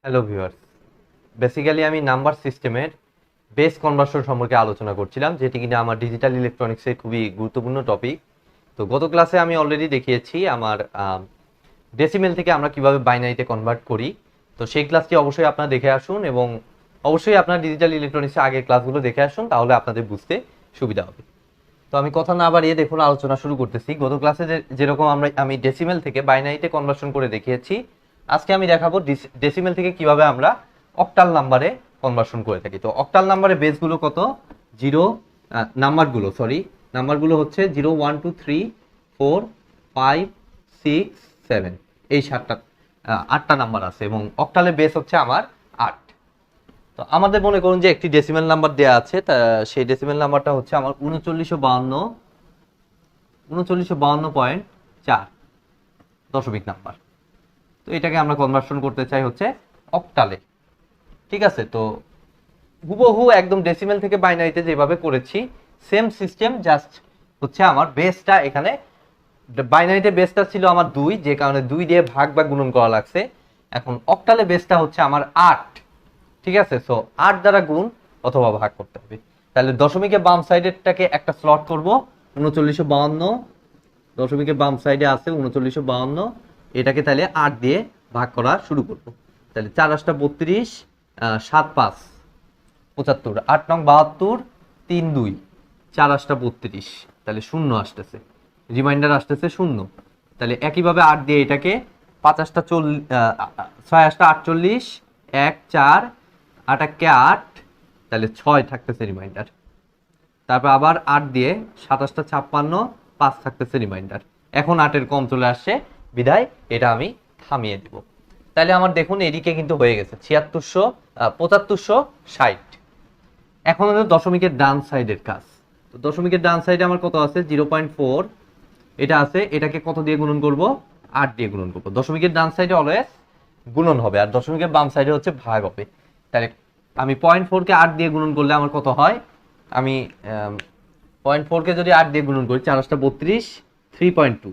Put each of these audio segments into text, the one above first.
Hello viewers, basically আমি number সিস্টেমের base conversion সম্পর্কে আলোচনা করছিলাম, যেটি কিনা আমার ডিজিটাল ইলেকট্রনিক্সের খুবই গুরুত্বপূর্ণ টপিক। তো গত ক্লাসে আমি অলরেডি দেখিয়েছি আমার ডেসিমেল থেকে আমরা কিভাবে বাইনারিতে কনভার্ট করি। তো সেই ক্লাসটি অবশ্যই আপনারা দেখে আসুন এবং অবশ্যই আপনারা ডিজিটাল ইলেকট্রনিক্সের আগের ক্লাসগুলো দেখে আসুন, তাহলে আপনাদের বুঝতে সুবিধা হবে। তো আমি কথা না বাড়িয়ে দেখুন আলোচনা শুরু করতেছি। গত ক্লাসে যেরকম আমি ডেসিমেল থেকে বাইনারিতে কনভার্সন করে দেখিয়েছি, আজকে আমি দেখাবো ডেসিমেল থেকে কিভাবে আমরা অক্টাল নাম্বারে কনভার্সন করে থাকি। তো অক্টাল নাম্বারে বেসগুলো কত? জিরো নাম্বারগুলো হচ্ছে 0 1 2 3 4 5 6 7, এই 8টা নাম্বার আছে এবং অক্টালের বেস হচ্ছে আমার 8। তো আমাদের মনে করুন যে একটি ডেসিমেল নাম্বার দেয়া আছে, তা সেই ডেসিমেল নাম্বারটা হচ্ছে আমার 3952.4 দশমিক নাম্বার। তো এটাকে আমরা কনভার্সন করতে চাই হচ্ছে অক্টালে। ঠিক আছে, তো হুবহু একদম ডেসিমেল থেকে বাইনারিতে যেভাবে করেছি সেম সিস্টেম, জাস্ট হচ্ছে আমার বেসটা এখানে বাইনারিতে বেসটা ছিল আমার 2, যে কারণে 2 দিয়ে ভাগ বা গুণন করা লাগছে। এখন অক্টালে বেসটা হচ্ছে আমার 8। ঠিক আছে, সো 8 দ্বারা গুণ অথবা ভাগ করতে হবে। তাহলে দশমিকের বাম সাইডেরটাকে একটা স্লট করব 3952, দশমিকের বাম সাইডে আছে 3952, এটাকে তাহলে 8 দিয়ে ভাগ করা শুরু করব। তাহলে 4 8 32, 7 5 75, 8 9 72, 3 2, 4 8 32, তাহলে শূন্য আসতেছে, রিমাইন্ডার আসতেছে শূন্য। তাহলে একইভাবে 8 দিয়ে এটাকে 5 8 40, 6 8 48, 1 4, 8 1 8, তাহলে 6 থাকতেছে রিমাইন্ডার। তারপর আবার 8 দিয়ে 27 56, 5 থাকতেছে রিমাইন্ডার। এখন 8-এর কম চলে আসছে, বিধায় এটা আমি থামিয়ে দেব। তাহলে আমার দেখুন এদিকে কিন্তু হয়ে গেছে 7560। এখন হলো দশমিকের ডান সাইডের কাজ। তো দশমিকের ডান সাইডে আমার কত আছে? 0.4 এটা আছে, এটাকে কত দিয়ে গুণন করব? 8 দিয়ে গুণন করব। দশমিকের ডান সাইডে অলওয়েজ গুণন হবে আর দশমিকের বাম সাইডে হচ্ছে ভাগ হবে। তাহলে আমি 0.4 কে 8 দিয়ে গুণন করলে আমার কত হয়? আমি 0.4 কে যদি 8 দিয়ে গুণন করি, 4 8 32, 3.2।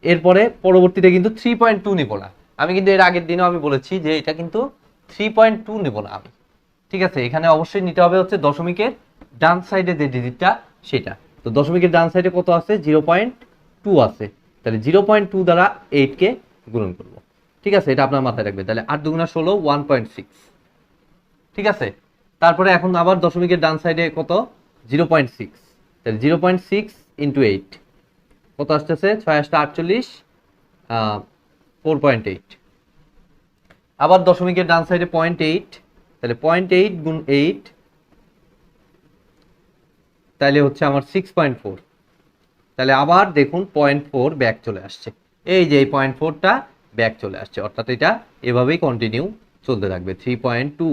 এরপরে পরবর্তীতে কিন্তু 3.2 নিব না আমি, কিন্তু এর আগের দিনও আমি বলেছি যে এটা কিন্তু 3.2 নিব না আমি। ঠিক আছে, এখানে অবশ্যই নিতে হবে হচ্ছে দশমিকের ডান সাইডে যে ডিজিটটা সেটা। তো দশমিকের ডান সাইডে কত আছে? 0.2 আছে, তাহলে 0.2 দ্বারা 8 কে গুণন করব। ঠিক আছে, এটা আপনার মাথায় রাখবেন। তাহলে 8 2 16, 1.6। ঠিক আছে, তারপরে এখন আবার দশমিকের ডান সাইডে কত? 0.6, তাহলে 0.6 ইন্টু 8 কত আসতেছে? 6 8 48, 4.8। আবার দশমিকের ডান সাইডে 0.8, তাহলে 0.8 গুণ 8, তাহলে হচ্ছে আমার 6.4। তাহলে আবার দেখুন 0.4 ব্যাক চলে আসছে, এই যে এই 0.4টা ব্যাক চলে আসছে, অর্থাৎ এটা এভাবেই কন্টিনিউ চলতে থাকবে। 3.2।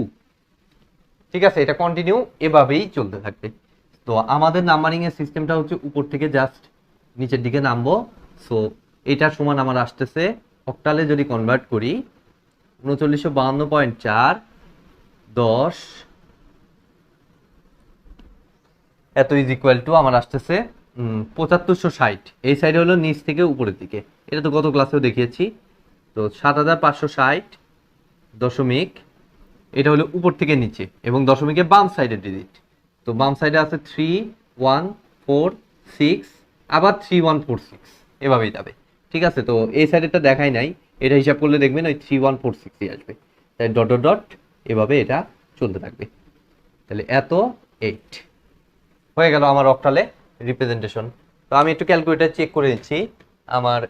ঠিক আছে, এটা কন্টিনিউ এভাবেই চলতে থাকবে। তো আমাদের নাম্বারিং এর সিস্টেমটা হচ্ছে উপর থেকে জাস্ট নিচের দিকে নামবো। সো এটা সমান আমার আসতেছে, অক্টালে যদি কনভার্ট করি, 3952.4 10 এত ইজ ইকুয়াল টু আমার আসতেছে 7560। এই সাইডে হলো নিচ থেকে উপরের দিকে, এটা তো গত ক্লাসেও দেখিয়েছি। তো 7560 দশমিক, এটা হলো উপর থেকে নিচে এবং দশমিকের বাম সাইডের ডিজিট। তো বাম সাইডে আছে 3146, আবার 3146, এভাবেই যাবে। ঠিক আছে, তো এই সাইডেরটা দেখাই নাই, এটা হিসাব করলে দেখবেন ওই 3146ই আসবে। তাই ডট ডট ডট এভাবে এটা চলতে থাকবে। তাহলে এত 8 হয়ে গেল আমার অক্টালে রিপ্রেজেন্টেশন। তো আমি একটু ক্যালকুলেটর চেক করে নিচ্ছি আমার।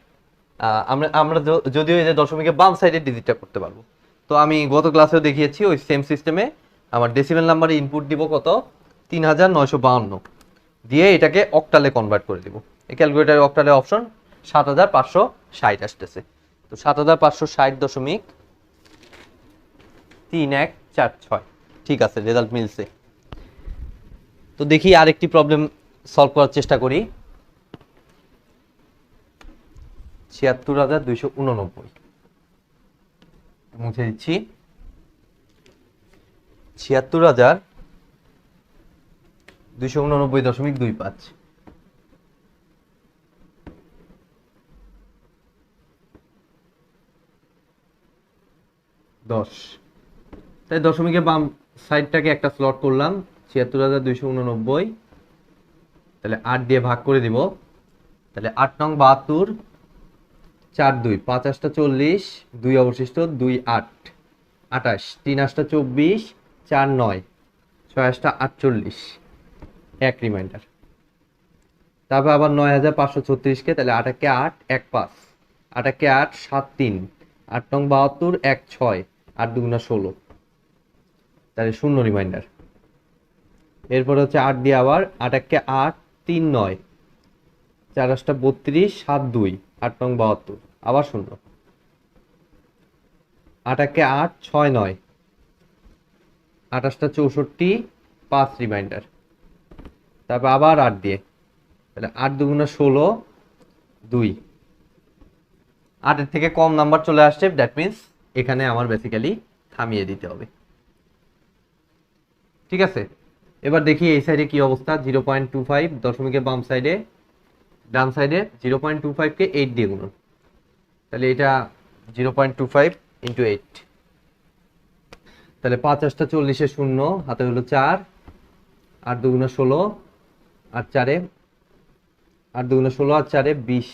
আমরা আমরা যদিও এই যে দশমিকের বাম সাইডের ডিজিটটা করতে পারবো। তো আমি গত ক্লাসেও দেখিয়েছি ওই সেম সিস্টেমে আমার ডেসিমেল নাম্বারে ইনপুট দিব কত? 3952 দিয়ে এটাকে অক্টালে কনভার্ট করে দিব। এই ক্যালকুলেটারের অক্টালে অপশন 7560 আসতেছে। তো 7560.3146, ঠিক আছে, রেজাল্ট মিলছে। তো দেখি আরেকটি প্রবলেম সলভ করার চেষ্টা করি। ৭৬২89 মুছে দিচ্ছি। ৭৬২89.25। 10। তাই দশমিকের বাম সাইডটাকে একটা স্লট করলাম ৭৬,২৮৯। তাহলে 8 দিয়ে ভাগ করে দিব। তাহলে 8 নং 72, 4 2, 5 8 40, 2 অবশিষ্ট, 2 8 28, 3 8 24, 4 9, 6 8 48, এক রিমাইন্ডার। তারপর আবার ৯৫৩৬ কে, তাহলে 8 কে 8 1 5, 8 কে 8 7 3, 8 নং 72 1 6, 8 2 16, তাহলে 0 রিমাইন্ডার। এরপরে হচ্ছে 8 দিয়ে আবার 8 কে 8 3 9, 4 8 32, 7 2, 8 নং 72, আবার 0, 8 কে 8 6 9, 28 64, 5 রিমাইন্ডার। তারপর আবার 8 দিয়ে, তাহলে 8 2 16, 2। 8 এর থেকে কম নাম্বার চলে আসছে, দ্যাট মিন্স এখানে আমার বেসিক্যালি থামিয়ে দিতে হবে। ঠিক আছে, এবার দেখি এই সাইডে কি অবস্থা। 0.25 দশমিকের বাম সাইডে, ডান সাইডে 0.25 কে 8 দিয়ে গুণন। তাহলে এটা 0.25 ইন্টু 8, তাহলে 5 8 40 এ 0, হাতে হলো 4, 8 2 16, আর 4 এ 8 2 16, আর 4 এ 20,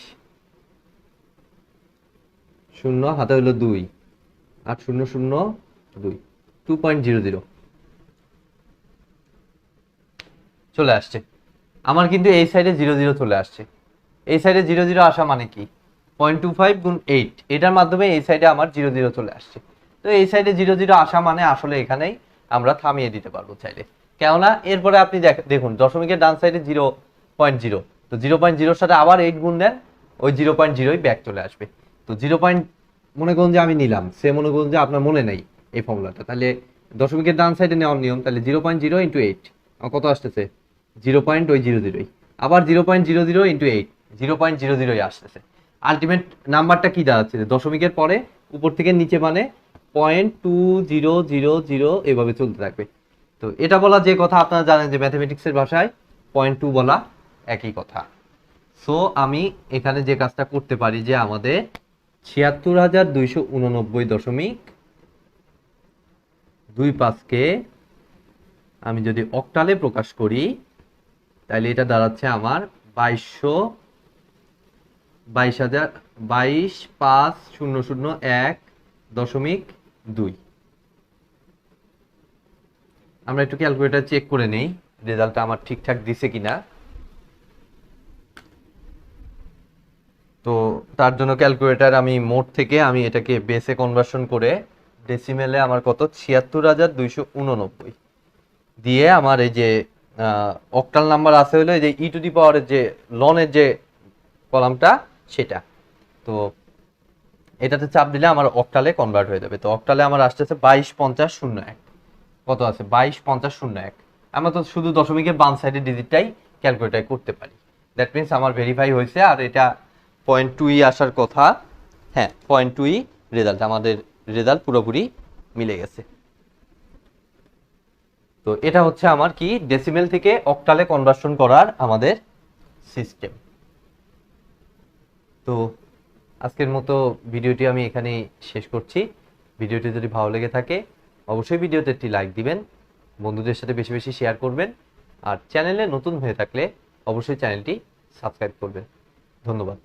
0 হাতে হলো 2, 8 0 0 2, 2.00 চলে আসছে আমার। কিন্তু এই সাইডে 00 চলে আসছে। এই সাইডে 00 আসা মানে কি, 0.25 গুণ 8, এটার মাধ্যমে এই সাইডে আমার 00 চলে আসছে। তো এই সাইডে 00 আসা মানে আসলে এখানেই আমরা থামিয়ে দিতে পারবো চাইলে। কেননা এরপরে আপনি দেখুন দশমিকের ডান সাইডে 0.0, তো 0.0 সাথে আবার 8 গুণ দেন, ওই 0.0 ব্যাক চলে আসবে। তো 0. মনে করুন যে আমি নিলাম, সে মনে করুন যে আপনার মনে নেই এই ফর্মুলাটা, তাহলে দশমিকের ডান সাইডে নেওয়ার নিয়ম, তাহলে 0.0 ইন্টু 8 কত আসতেছে, 0.000, আবার 0.00 ইন্টু 8, 0.00 আসতেছে। আলটিমেট নাম্বারটা কি দাঁড়াচ্ছে, দশমিকের পরে উপর থেকে নিচে মানে 0.2000 এভাবে চলতে থাকবে। তো এটা বলা যে কথা আপনারা জানেন যে ম্যাথমেটিক্সের ভাষায় 0.2 বলা একই কথা। সো আমি এখানে যে কাজটা করতে পারি যে আমাদের ৭৬,২৮৯.25 কে আমি যদি অক্টালে প্রকাশ করি, তাহলে এটা দাঁড়াচ্ছে আমার 22,500,1.2। আমরা একটু ক্যালকুলেটর চেক করে নেই রেজাল্টটা আমার ঠিকঠাক দিছে কিনা। তো তার জন্য ক্যালকুলেটর আমি মোড থেকে আমি এটাকে বেসে কনভার্সন করে ডেসিমেলে আমার কত ৭৬,২৮৯ দিয়ে আমার এই যে অক্টাল নাম্বার আছে হলো এই যে ই টু দি পাওয়ারের যে লনের যে কলামটা সেটা। তো এটাতে চাপ দিলে আমার অক্টালে কনভার্ট হয়ে যাবে। তো অক্টালে আমার আসতেছে 225001, কত আছে 225001। আমরা তো শুধু দশমিকের বাম সাইডের ডিজিটটাই ক্যালকুলেট করতে পারি, দ্যাট মিনস আমার ভেরিফাই হয়েছে। আর এটা 0.2 আসার কথা, হ্যাঁ 0.2 রেজাল্ট, আমাদের রেজাল্ট পুরোপুরি মিলে গেছে। তো এটা হচ্ছে আমার কি ডেসিমেল থেকে অক্টালে কনভার্সন করার আমাদের সিস্টেম। তো আজকের মতো ভিডিওটি আমি এখানেই শেষ করছি। ভিডিওটি যদি ভালো লেগে থাকে অবশ্যই ভিডিওতে একটি লাইক দিবেন, বন্ধুদের সাথে বেশি বেশি শেয়ার করবেন, আর চ্যানেলে নতুন হয়ে থাকলে অবশ্যই চ্যানেলটি সাবস্ক্রাইব করবেন। ধন্যবাদ।